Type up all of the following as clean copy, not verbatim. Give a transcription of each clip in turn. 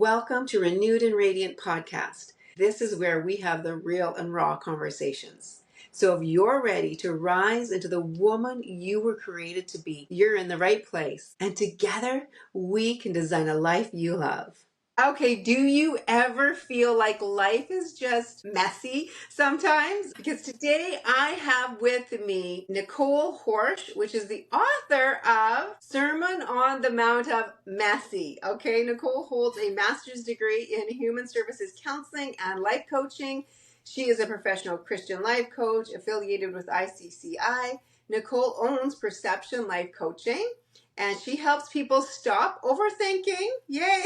Welcome to Renewed and Radiant podcast. This is where we have the real and raw conversations. So if you're ready to rise into the woman you were created to be, you're in the right place. And together we can design a life you love. Okay, do you ever feel like life is just messy sometimes? Because today I have with me Nicole Horsch, which is the author of Sermon on the Mount of Messy. Okay, Nicole holds a master's degree in human services counseling and life coaching. She is a professional Christian life coach affiliated with ICCI. Nicole owns Perception Life Coaching, and she helps people stop overthinking, yay,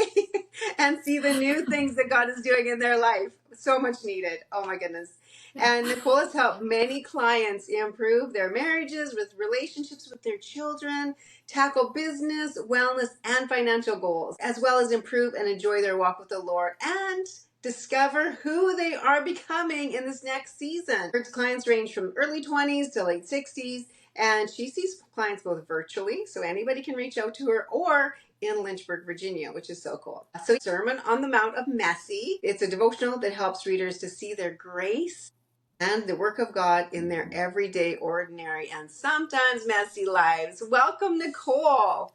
and see the new things that God is doing in their life. So much needed. Oh my goodness. And Nicole has helped many clients improve their marriages, with relationships with their children, tackle business, wellness, and financial goals, as well as improve and enjoy their walk with the Lord and discover who they are becoming in this next season. Her clients range from early 20s to late 60s. And she sees clients both virtually, so anybody can reach out to her, or in Lynchburg, Virginia, which is so cool. So Sermon on the Mount of Messy. It's a devotional that helps readers to see their grace and the work of God in their everyday, ordinary, and sometimes messy lives. Welcome, Nicole.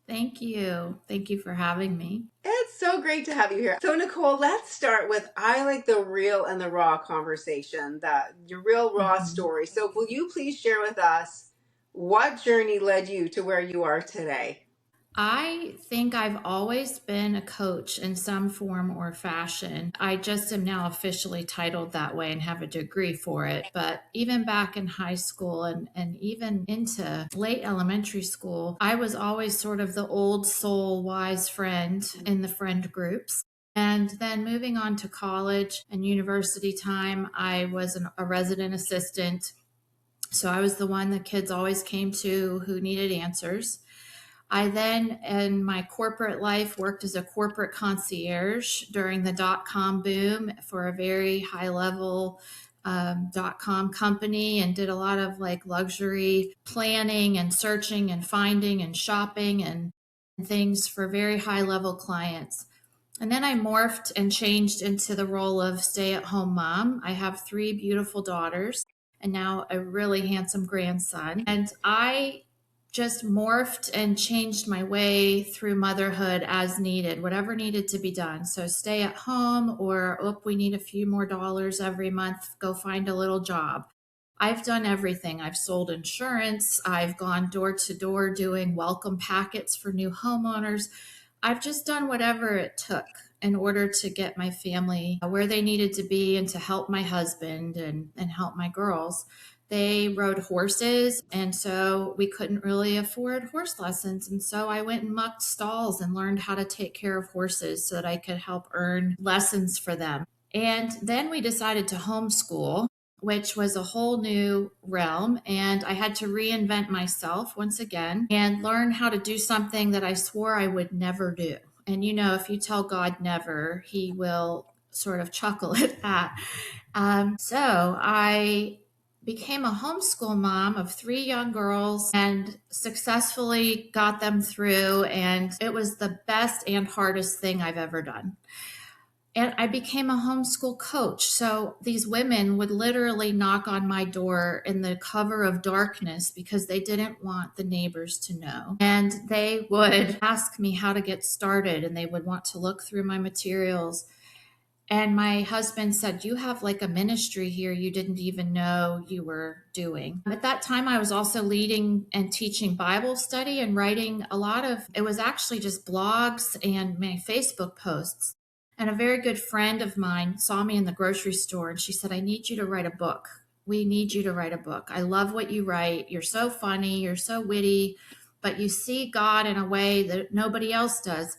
Thank you. Thank you for having me. It's so great to have you here. So Nicole, let's start with, I like the real and the raw conversation, your real raw story. So will you please share with us what journey led you to where you are today? I think I've always been a coach in some form or fashion. I just am now officially titled that way and have a degree for it. But even back in high school and even into late elementary school, I was always sort of the old soul wise friend in the friend groups. And then moving on to college and university time, I was a resident assistant. So I was the one the kids always came to who needed answers. I then, in my corporate life, worked as a corporate concierge during the dot-com boom for a very high-level dot-com company, and did a lot of like luxury planning and searching and finding and shopping and things for very high-level clients. And then I morphed and changed into the role of stay-at-home mom. I have 3 beautiful daughters and now a really handsome grandson. And I just morphed and changed my way through motherhood as needed, whatever needed to be done. So stay at home, or, we need a few more dollars every month, go find a little job. I've done everything. I've sold insurance. I've gone door to door doing welcome packets for new homeowners. I've just done whatever it took in order to get my family where they needed to be and to help my husband and help my girls. They rode horses, and so we couldn't really afford horse lessons. And so I went and mucked stalls and learned how to take care of horses so that I could help earn lessons for them. And then we decided to homeschool, which was a whole new realm. And I had to reinvent myself once again and learn how to do something that I swore I would never do. And if you tell God never, he will sort of chuckle at that. So I became a homeschool mom of 3 young girls and successfully got them through. And it was the best and hardest thing I've ever done. And I became a homeschool coach. So these women would literally knock on my door in the cover of darkness because they didn't want the neighbors to know. And they would ask me how to get started, and they would want to look through my materials. And my husband said, you have like a ministry here you didn't even know you were doing. At that time, I was also leading and teaching Bible study and writing it was actually just blogs and my Facebook posts. And a very good friend of mine saw me in the grocery store, and she said, I need you to write a book. We need you to write a book. I love what you write. You're so funny. You're so witty, but you see God in a way that nobody else does.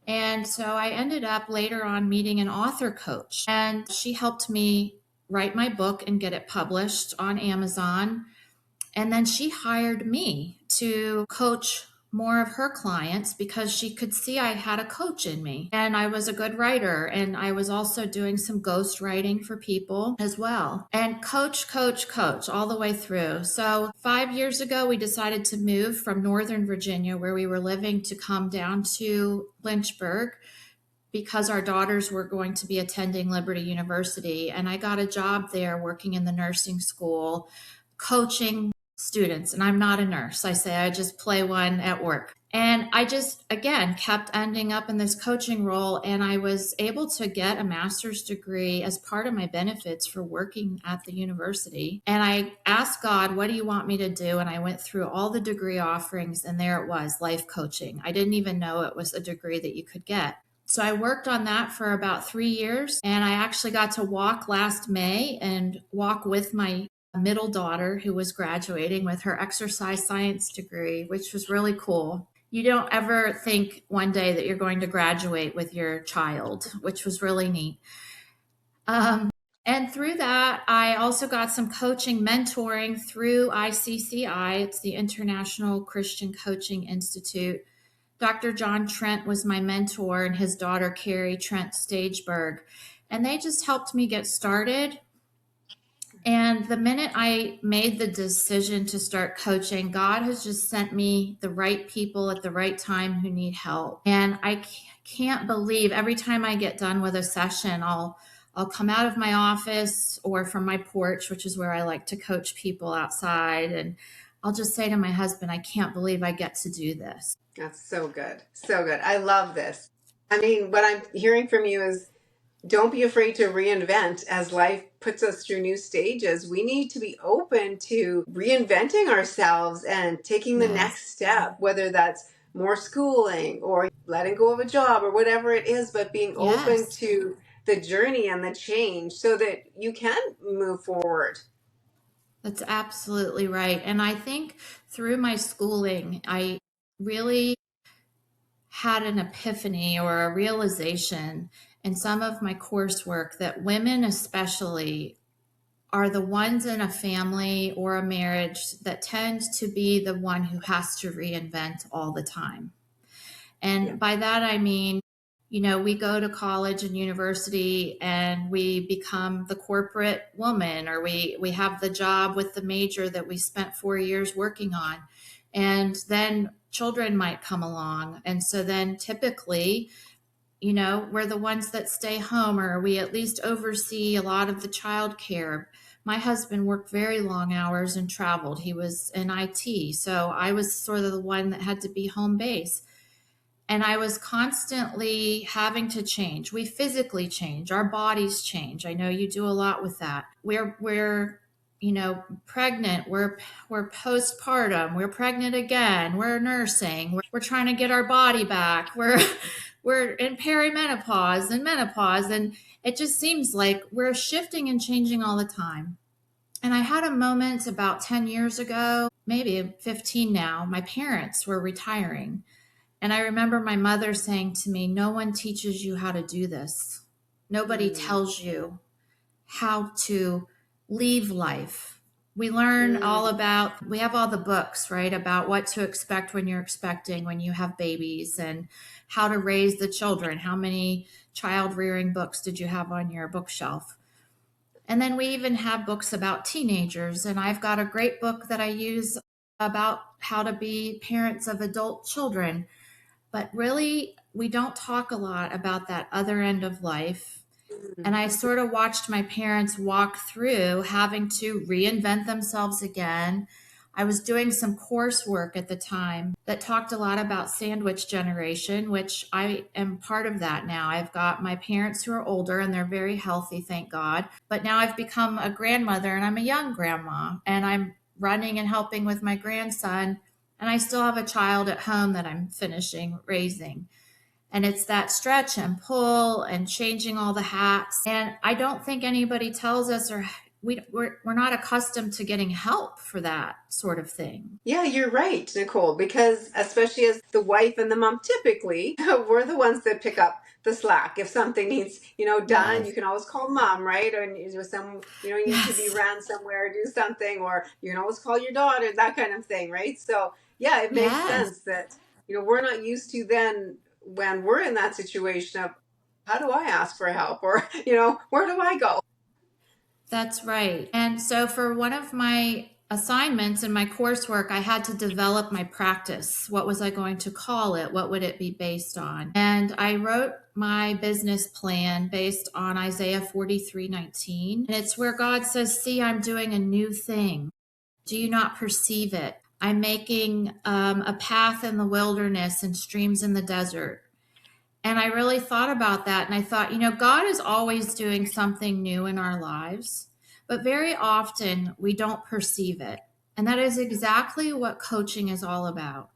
And so I ended up later on meeting an author coach, and she helped me write my book and get it published on Amazon. And then she hired me to coach more of her clients because she could see I had a coach in me, and I was a good writer. And I was also doing some ghost writing for people as well, and coach all the way through. So 5 years ago, we decided to move from Northern Virginia, where we were living, to come down to Lynchburg because our daughters were going to be attending Liberty University. And I got a job there working in the nursing school, coaching students. And I'm not a nurse. I say I just play one at work. And I just, again, kept ending up in this coaching role. And I was able to get a master's degree as part of my benefits for working at the university. And I asked God, what do you want me to do? And I went through all the degree offerings, and there it was, life coaching. I didn't even know it was a degree that you could get. So I worked on that for about 3 years. And I actually got to walk last May and walk with my middle daughter who was graduating with her exercise science degree, which was really cool. You don't ever think one day that you're going to graduate with your child, which was really neat. And through that, I also got some coaching, mentoring through ICCI. It's the International Christian Coaching Institute. Dr. John Trent was my mentor, and his daughter, Carrie Trent Stageberg. And they just helped me get started. And the minute I made the decision to start coaching, God has just sent me the right people at the right time who need help. And I can't believe every time I get done with a session, I'll come out of my office or from my porch, which is where I like to coach people outside. And I'll just say to my husband, I can't believe I get to do this. That's so good. So good. I love this. I mean, what I'm hearing from you is don't be afraid to reinvent as life puts us through new stages. We need to be open to reinventing ourselves and taking the next step, whether that's more schooling or letting go of a job or whatever it is, but being open to the journey and the change so that you can move forward. That's absolutely right. And I think through my schooling, I really had an epiphany or a realization in some of my coursework that women, especially, are the ones in a family or a marriage that tend to be the one who has to reinvent all the time. And by that, I mean, we go to college and university and we become the corporate woman, or we have the job with the major that we spent 4 years working on. And then children might come along. And so then typically, we're the ones that stay home, or we at least oversee a lot of the child care. My husband worked very long hours and traveled. He was in IT. So I was sort of the one that had to be home base. And I was constantly having to change. We physically change. Our bodies change. I know you do a lot with that. We're pregnant. We're postpartum. We're pregnant again. We're nursing. We're trying to get our body back. We're in perimenopause and menopause, and it just seems like we're shifting and changing all the time. And I had a moment about 10 years ago, maybe 15 now. My parents were retiring. And I remember my mother saying to me, no one teaches you how to do this. Nobody tells you how to leave life. We learn we have all the books, right, about what to expect when you're expecting, when you have babies, and how to raise the children. How many child rearing books did you have on your bookshelf? And then we even have books about teenagers. And I've got a great book that I use about how to be parents of adult children. But really, we don't talk a lot about that other end of life. And I sort of watched my parents walk through having to reinvent themselves again. I was doing some coursework at the time that talked a lot about sandwich generation, which I am part of that now. I've got my parents who are older and they're very healthy, thank God. But now I've become a grandmother and I'm a young grandma, and I'm running and helping with my grandson. And I still have a child at home that I'm finishing raising. And it's that stretch and pull and changing all the hats. And I don't think anybody tells us, or we're not accustomed to getting help for that sort of thing. Yeah, you're right, Nicole, because especially as the wife and the mom, typically we're the ones that pick up the slack. If something needs, done, you can always call mom, right? Or you need to be ran somewhere, do something, or you can always call your daughter, that kind of thing, right? So yeah, it makes sense that, we're not used to then when we're in that situation of how do I ask for help, or, where do I go? That's right. And so for one of my assignments in my coursework, I had to develop my practice. What was I going to call it? What would it be based on? And I wrote my business plan based on Isaiah 43:19. And it's where God says, "See, I'm doing a new thing. Do you not perceive it? I'm making a path in the wilderness and streams in the desert." And I really thought about that. And I thought, God is always doing something new in our lives, but very often we don't perceive it. And that is exactly what coaching is all about.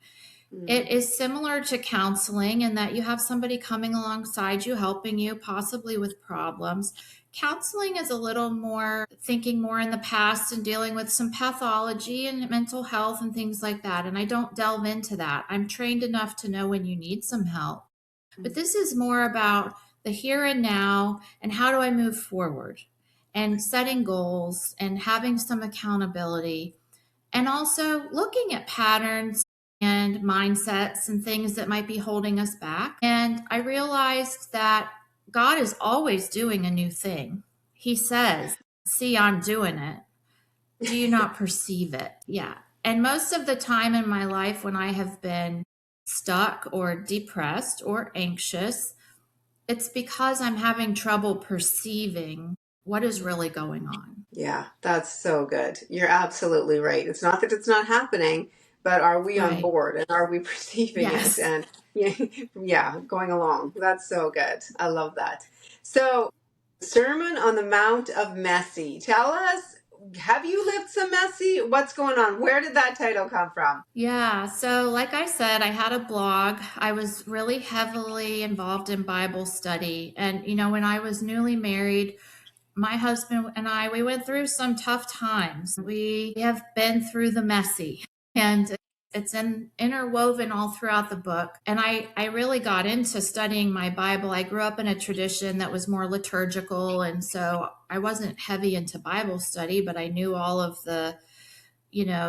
It is similar to counseling in that you have somebody coming alongside you, helping you, possibly with problems. Counseling is a little more thinking more in the past and dealing with some pathology and mental health and things like that. And I don't delve into that. I'm trained enough to know when you need some help. But this is more about the here and now and how do I move forward and setting goals and having some accountability and also looking at patterns and mindsets and things that might be holding us back. And I realized that God is always doing a new thing. He says, "See, I'm doing it. Do you not perceive it?" Yeah. And most of the time in my life when I have been stuck or depressed or anxious, it's because I'm having trouble perceiving what is really going on. Yeah, that's so good. You're absolutely right. It's not that it's not happening, but are we on Right. board and are we perceiving it? Yes. And yeah, going along. That's so good. I love that. So, Sermon on the Mount of Messy. Tell us, have you lived some messy? What's going on? Where did that title come from? Yeah. So, like I said, I had a blog. I was really heavily involved in Bible study. And, when I was newly married, my husband and I, we went through some tough times. We have been through the messy, and it's interwoven all throughout the book. And I really got into studying my Bible. I grew up in a tradition that was more liturgical. And so I wasn't heavy into Bible study, but I knew all of the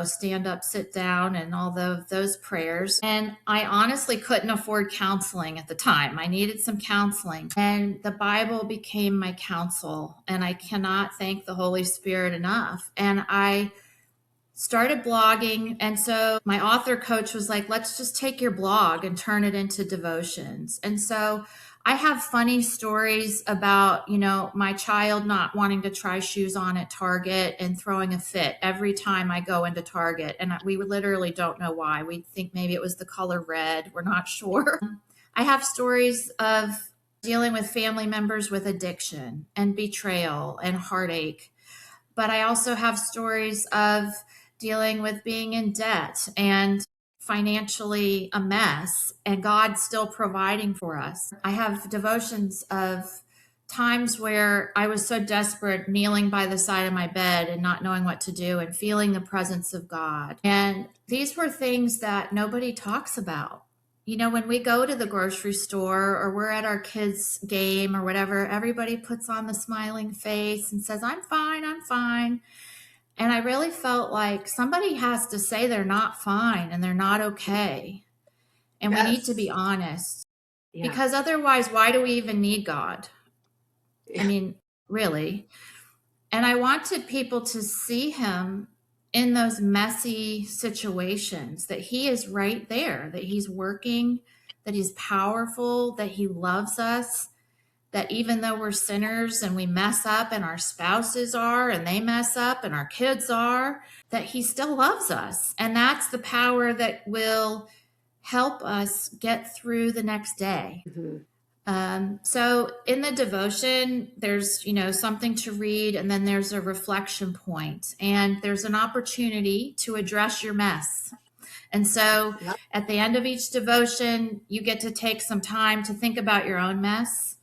stand up, sit down, and all those prayers. And I honestly couldn't afford counseling at the time. I needed some counseling. And the Bible became my counsel. And I cannot thank the Holy Spirit enough. And I started blogging. And so my author coach was like, "Let's just take your blog and turn it into devotions." And so I have funny stories about, my child not wanting to try shoes on at Target and throwing a fit every time I go into Target. And we literally don't know why. We think maybe it was the color red. We're not sure. I have stories of dealing with family members with addiction and betrayal and heartache. But I also have stories of dealing with being in debt and financially a mess and God still providing for us. I have devotions of times where I was so desperate, kneeling by the side of my bed and not knowing what to do and feeling the presence of God. And these were things that nobody talks about. When we go to the grocery store or we're at our kids' game or whatever, everybody puts on the smiling face and says, "I'm fine, I'm fine." And I really felt like somebody has to say they're not fine and they're not okay. And we need to be Yes. honest Yeah. because otherwise, why do we even need God? I mean, really. And I wanted people to see him in those messy situations, that he is right there, that he's working, that he's powerful, that he loves us, that even though we're sinners and we mess up and our spouses are and they mess up and our kids are, that he still loves us. And that's the power that will help us get through the next day. So in the devotion, there's, something to read, and then there's a reflection point, and there's an opportunity to address your mess. And so Yep. at the end of each devotion, you get to take some time to think about your own mess.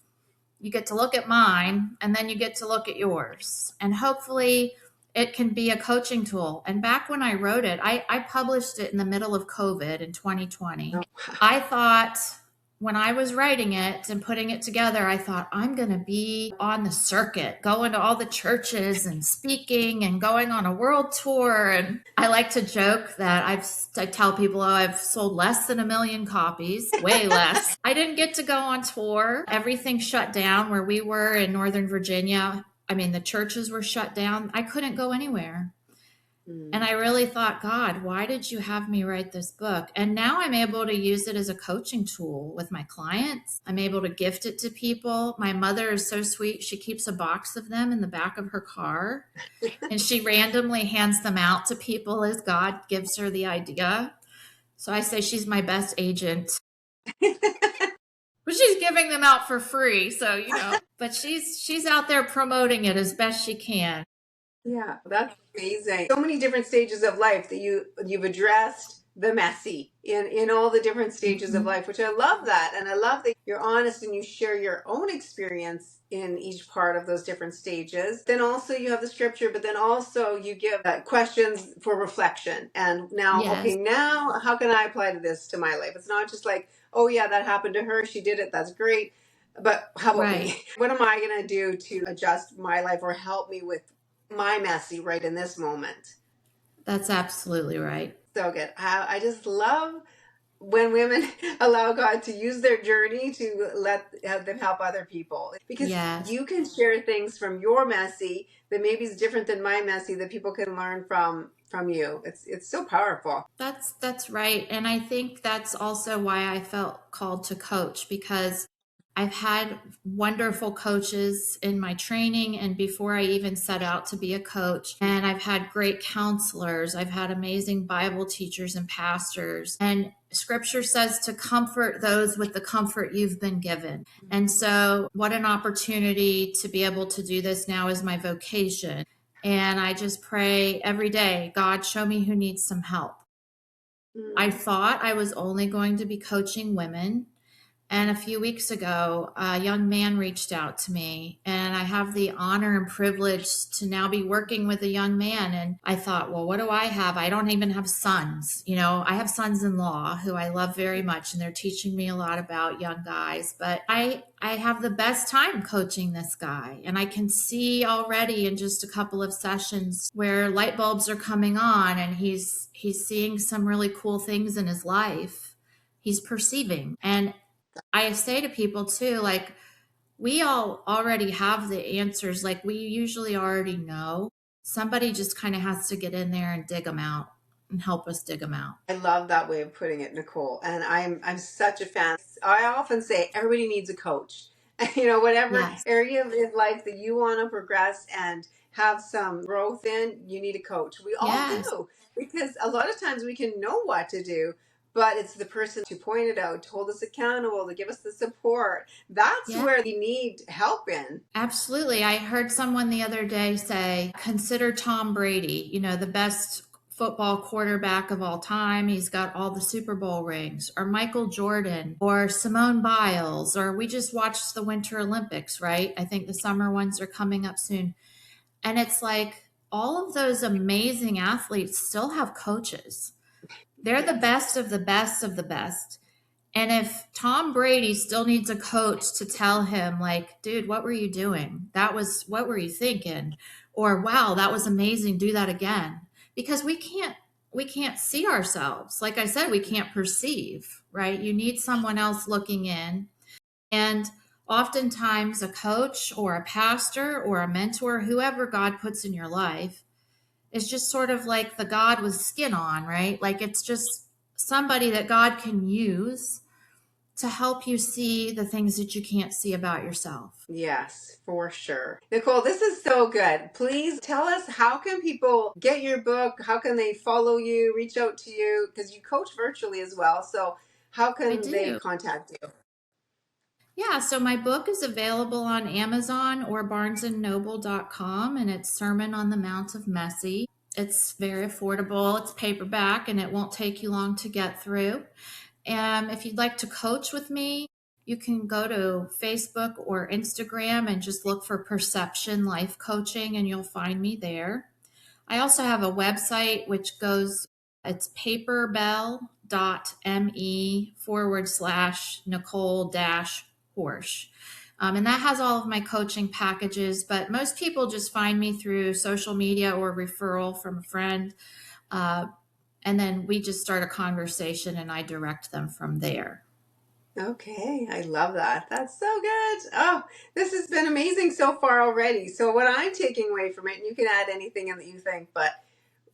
You get to look at mine, and then you get to look at yours. And hopefully it can be a coaching tool. And back when I wrote it, I published it in the middle of COVID in 2020. Oh, I thought when I was writing it and putting it together, I thought, I'm going to be on the circuit, going to all the churches and speaking and going on a world tour. And I like to joke that I tell people, oh, I've sold less than 1 million copies, way less. I didn't get to go on tour. Everything shut down where we were in Northern Virginia. I mean, the churches were shut down. I couldn't go anywhere. And I really thought, God, why did you have me write this book? And now I'm able to use it as a coaching tool with my clients. I'm able to gift it to people. My mother is so sweet. She keeps a box of them in the back of her car and she randomly hands them out to people as God gives her the idea. So I say she's my best agent. But she's giving them out for free. So, but she's out there promoting it as best she can. Yeah, that's amazing. So many different stages of life that you've addressed the messy in all the different stages of life, which I love that. And I love that you're honest and you share your own experience in each part of those different stages. Then also you have the scripture, but then also you give questions for reflection. And now, Yes. okay, now how can I apply to this to my life? It's not just like, oh yeah, that happened to her. She did it. That's great. But how about Right. me? What am I going to do to adjust my life or help me with my messy right in this moment? That's absolutely right. So good. I just love when women allow God to use their journey to have them help other people, because Yes. you can share things from your messy that maybe is different than my messy that people can learn from you. It's so powerful. That's right. And I think that's also why I felt called to coach, because I've had wonderful coaches in my training and before I even set out to be a coach. And I've had great counselors. I've had amazing Bible teachers and pastors. And scripture says to comfort those with the comfort you've been given. And so, what an opportunity to be able to do this now is my vocation. And I just pray every day, God, show me who needs some help. I thought I was only going to be coaching women. And a few weeks ago, a young man reached out to me, and I have the honor and privilege to now be working with a young man. And I thought, well, what do I have? I don't even have sons. I have sons in law who I love very much, and they're teaching me a lot about young guys. But I have the best time coaching this guy. And I can see already in just a couple of sessions where light bulbs are coming on, and he's seeing some really cool things in his life. He's perceiving. And I say to people too, like, we all already have the answers. Like, we usually already know. Somebody just kind of has to get in there and dig them out and help us dig them out. I love that way of putting it, Nicole. And I'm such a fan. I often say everybody needs a coach. Whatever Yes. area of life that you want to progress and have some growth in, you need a coach. We all Yes. do. Because a lot of times we can know what to do, but it's the person to point it out, to hold us accountable, to give us the support. That's Yeah. where we need help in. Absolutely. I heard someone the other day say, consider Tom Brady, the best football quarterback of all time. He's got all the Super Bowl rings, or Michael Jordan, or Simone Biles, or we just watched the Winter Olympics, right? I think the summer ones are coming up soon. And it's like all of those amazing athletes still have coaches. They're the best of the best of the best. And if Tom Brady still needs a coach to tell him, like, dude, what were you doing? What were you thinking? Or, wow, that was amazing. Do that again. Because we can't see ourselves. Like I said, we can't perceive, right? You need someone else looking in. And oftentimes a coach or a pastor or a mentor, whoever God puts in your life, is just sort of like the God with skin on, right? Like, it's just somebody that God can use to help you see the things that you can't see about yourself. Yes, for sure. Nicole, this is so good. Please tell us, how can people get your book? How can they follow you, reach out to you? Because you coach virtually as well. So how I can they do. contact you? Yeah, so my book is available on Amazon or barnesandnoble.com, and it's Sermon on the Mount of Messy. It's very affordable. It's paperback, and it won't take you long to get through. And if you'd like to coach with me, you can go to Facebook or Instagram and just look for Perception Life Coaching, and you'll find me there. I also have a website it's paperbell.me/Nicole Horsch. And that has all of my coaching packages, but most people just find me through social media or referral from a friend. And then we just start a conversation and I direct them from there. Okay, I love that. That's so good. Oh, this has been amazing so far already. So what I'm taking away from it, and you can add anything in that you think, but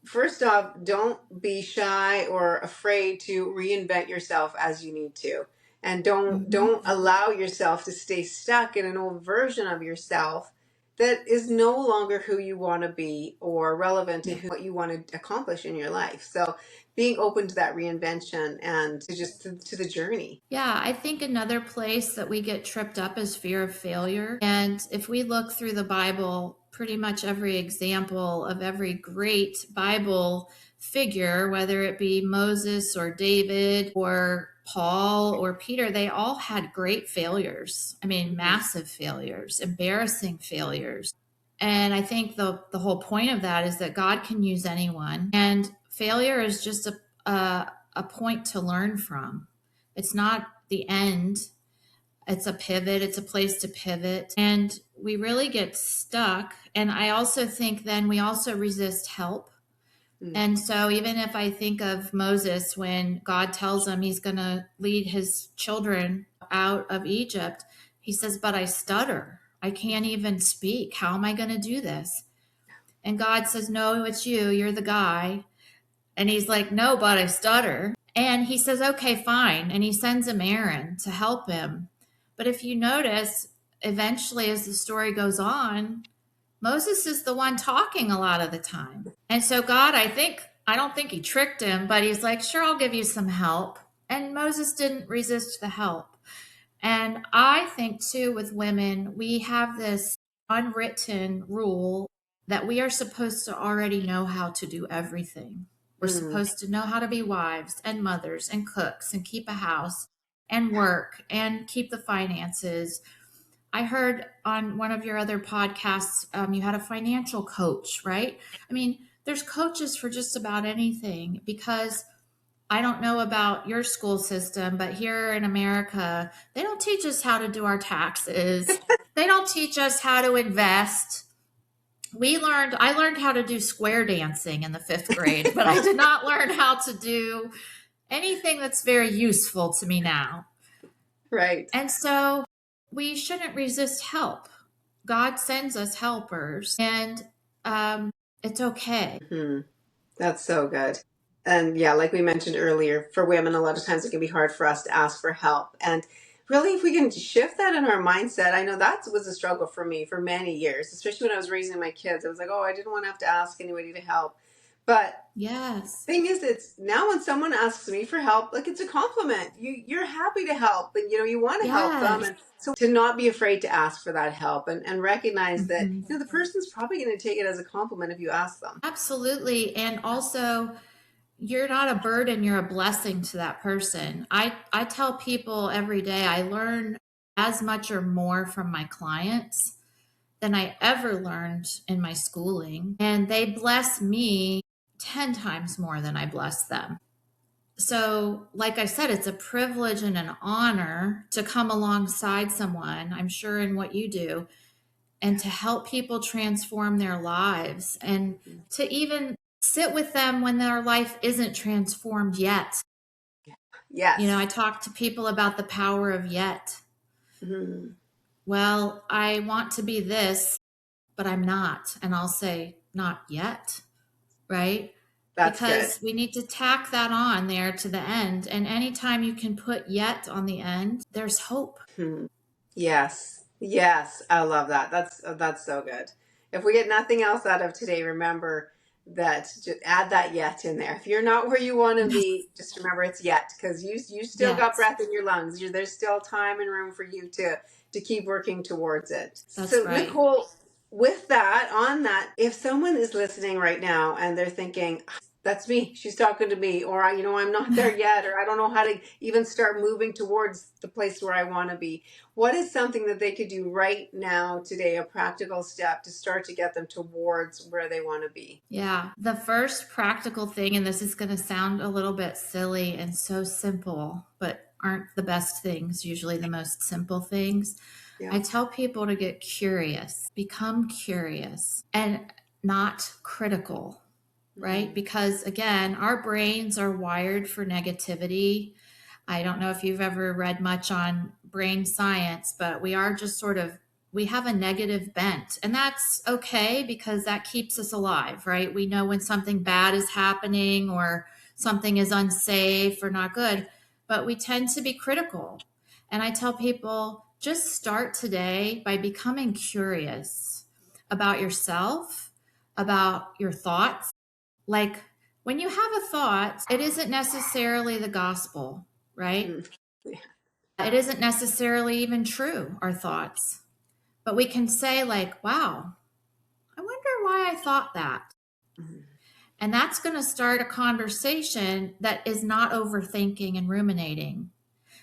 first off, don't be shy or afraid to reinvent yourself as you need to. And Mm-hmm. don't allow yourself to stay stuck in an old version of yourself that is no longer who you want to be or relevant to Yeah. what you want to accomplish in your life. So being open to that reinvention and to the journey. Yeah, I think another place that we get tripped up is fear of failure. And if we look through the Bible, pretty much every example of every great Bible figure, whether it be Moses or David or Paul or Peter, they all had great failures. I mean, Mhm. massive failures, embarrassing failures. And I think the whole point of that is that God can use anyone, and failure is just a point to learn from. It's not the end. It's a pivot. It's a place to pivot. And we really get stuck. And I also think then we also resist help. Mm. And so even if I think of Moses, when God tells him he's going to lead his children out of Egypt, he says, but I stutter. I can't even speak. How am I going to do this? And God says, no, it's you. You're the guy. And he's like, no, but I stutter. And he says, okay, fine. And he sends him Aaron to help him. But if you notice, eventually, as the story goes on, Moses is the one talking a lot of the time. And so God, I don't think he tricked him, but he's like, sure, I'll give you some help. And Moses didn't resist the help. And I think too, with women, we have this unwritten rule that we are supposed to already know how to do everything. We're Mm. supposed to know how to be wives and mothers and cooks and keep a house and work and keep the finances. I heard on one of your other podcasts, you had a financial coach, right? I mean, there's coaches for just about anything, because I don't know about your school system, but here in America, they don't teach us how to do our taxes. They don't teach us how to invest. I learned how to do square dancing in the fifth grade, but I did not learn how to do anything that's very useful to me now. Right. And so we shouldn't resist help. God sends us helpers, and it's okay. Hmm. That's so good. And yeah, like we mentioned earlier, for women, a lot of times it can be hard for us to ask for help. And really, if we can shift that in our mindset, I know that was a struggle for me for many years, especially when I was raising my kids. I was like, oh, I didn't want to have to ask anybody to help. But Yes. thing is, it's now when someone asks me for help, like it's a compliment. You're happy to help, and you want to help them, Yes. and so to not be afraid to ask for that help, and recognize that Mhm. the person's probably going to take it as a compliment if you ask them. Absolutely. And also, you're not a burden, you're a blessing to that person. I tell people every day I learn as much or more from my clients than I ever learned in my schooling. And they bless me 10 times more than I bless them. So, like I said, it's a privilege and an honor to come alongside someone, I'm sure in what you do, and to help people transform their lives, and to even sit with them when their life isn't transformed yet. I Yes. talk to people about the power of yet. Mhm. Well, I want to be this, but I'm not. And I'll say, not yet, right? That's good. Because we need to tack that on there to the end. And anytime you can put yet on the end, there's hope. Hmm. Yes. Yes. I love that. That's so good. If we get nothing else out of today, remember that just add that yet in there. If you're not where you want to Yes. be, just remember it's yet, because you still got Yet. breath in your lungs. There's still time and room for you to keep working towards it. That's So right. Nicole, with that, on that, if someone is listening right now and they're thinking, that's me, she's talking to me, or I'm not there yet, or I don't know how to even start moving towards the place where I want to be, what is something that they could do right now today, a practical step to start to get them towards where they want to be? Yeah. The first practical thing, and this is going to sound a little bit silly and so simple, but aren't the best things usually the most simple things? Yeah. I tell people to get curious, become curious and not critical, right? Mm. Because again, our brains are wired for negativity. I don't know if you've ever read much on brain science, but we are just sort of we have a negative bent, and that's okay because that keeps us alive, right? We know when something bad is happening or something is unsafe or not good, but we tend to be critical. And I tell people, just start today by becoming curious about yourself, about your thoughts. Like when you have a thought, it isn't necessarily the gospel, right? Mm. Yeah. It isn't necessarily even true, our thoughts. But we can say, like, wow, I wonder why I thought that. Mm. And that's going to start a conversation that is not overthinking and ruminating,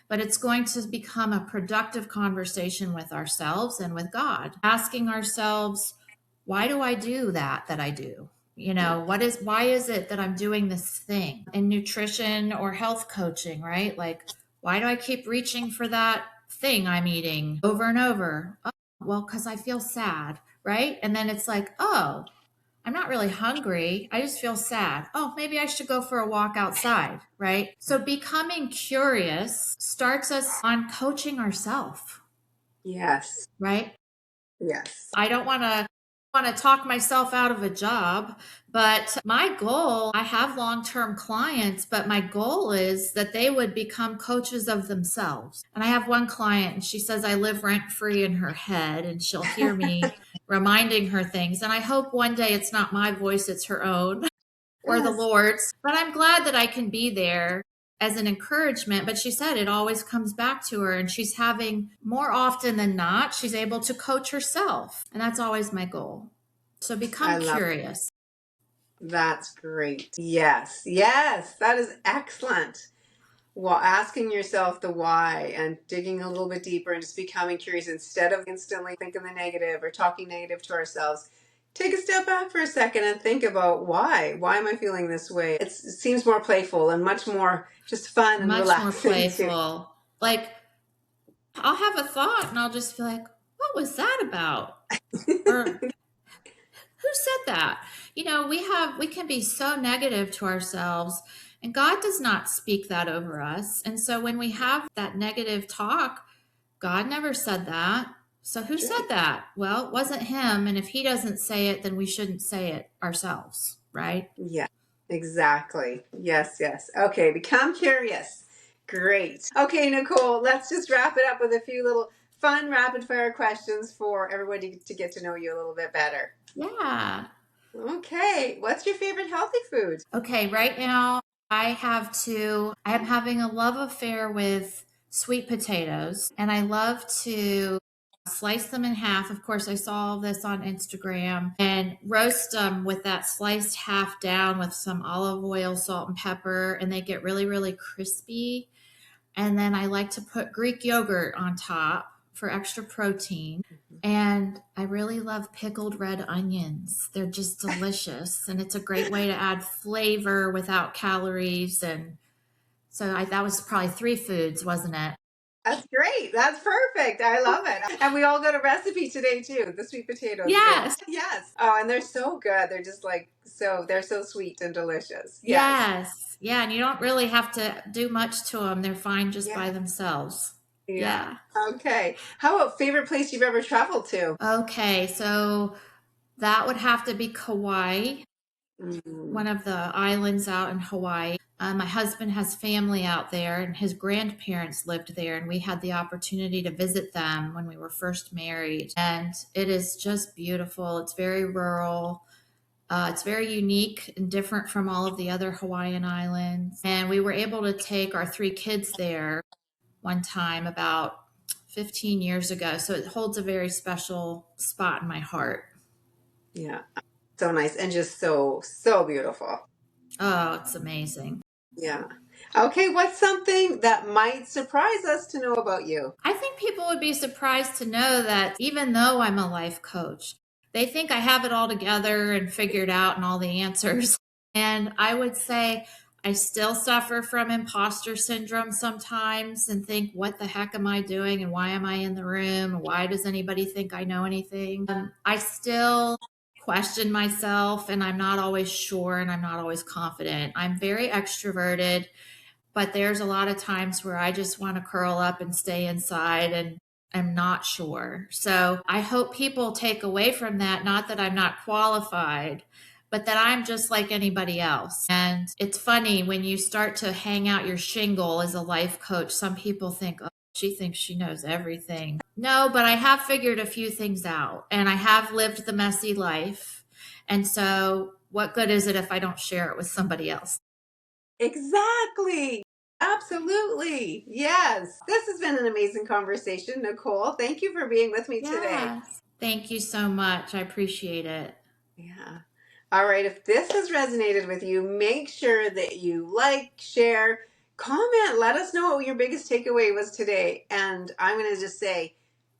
but it's going to become a productive conversation with ourselves and with God, asking ourselves, why do I do that I do? You Yeah. know, why is it that I'm doing this thing in nutrition or health coaching, right? Like, why do I keep reaching for that thing I'm eating over and over? Oh, well, because I feel sad, right? And then it's like, oh, I'm not really hungry. I just feel sad. Oh, maybe I should go for a walk outside, right? So becoming curious starts us on coaching ourselves, Yes. right? Yes. I don't want to talk myself out of a job, but my goal, I have long-term clients, but my goal is that they would become coaches of themselves. And I have one client and she says I live rent-free in her head and she'll hear me reminding her things. And I hope one day it's not my voice, it's her own or the Yes. Lord's. But I'm glad that I can be there as an encouragement. But she said it always comes back to her, and she's having more often than not, she's able to coach herself. And that's always my goal. So I become love curious. that's great. Yes. Yes. That is excellent. Well, asking yourself the why and digging a little bit deeper and just becoming curious instead of instantly thinking the negative or talking negative to ourselves. Take a step back for a second and think about why. Why am I feeling this way? It seems more playful and much more just fun and Much more relaxing too. playful. Like I'll have a thought and I'll just be like, what was that about? Or who said that? You know, we can be so negative to ourselves, and God does not speak that over us. And so when we have that negative talk, God never said that. So who said True. that? Well, it wasn't him, and if he doesn't say it, then we shouldn't say it ourselves, right? Yeah, exactly. Yes, yes. Okay, become curious. Great. Okay, Nicole, let's just wrap it up with a few little fun rapid fire questions for everybody to get to know you a little bit better. Yeah. Okay, what's your favorite healthy food? Okay, right now I am having a love affair with sweet potatoes, and I love to slice them in half. Of course, I saw this on Instagram and roast them with that sliced half down with some olive oil, salt, and pepper, and they get really, really crispy. And then I like to put Greek yogurt on top for extra protein. And I really love pickled red onions. They're just delicious. And it's a great way to add flavor without calories. And so that was probably three foods, wasn't it? That's great. That's perfect. I love it. And we all got a recipe today too. The sweet potatoes thing. Yes. Yes. Oh, and they're so good. They're just like they're so sweet and delicious. Yes. Yes. Yeah. And you don't really have to do much to them, they're fine just by Yeah. themselves. Yeah. Yeah. Okay. How about favorite place you've ever traveled to? Okay. So that would have to be Kauai, Mm. one of the islands out in Hawaii. My husband has family out there, and his grandparents lived there, and we had the opportunity to visit them when we were first married. And it is just beautiful. It's very rural. It's very unique and different from all of the other Hawaiian islands. And we were able to take our three kids there one time about 15 years ago. So it holds a very special spot in my heart. Yeah. So nice and just so beautiful. Oh, it's amazing. Yeah. Okay, what's something that might surprise us to know about you? I think people would be surprised to know that even though I'm a life coach, they think I have it all together and figured out and all the answers. And I would say I still suffer from imposter syndrome sometimes and think, what the heck am I doing? And why am I in the room? Why does anybody think I know anything? I still question myself, and I'm not always sure and I'm not always confident. I'm very extroverted, but there's a lot of times where I just want to curl up and stay inside and am not sure. So I hope people take away from that, not that I'm not qualified, but that I'm just like anybody else. And it's funny when you start to hang out your shingle as a life coach, some people think, oh, she thinks she knows everything. No, but I have figured a few things out and I have lived the messy life. And so what good is it if I don't share it with somebody else? Exactly. Absolutely. Yes. This has been an amazing conversation, Nicole. Thank you for being with me today. Yes. Thank you so much. I appreciate it. Yeah. All right. If this has resonated with you, make sure that you like, share, comment. Let us know what your biggest takeaway was today. And I'm going to just say,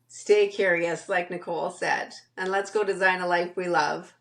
stay curious, like Nicole said, and let's go design a life we love.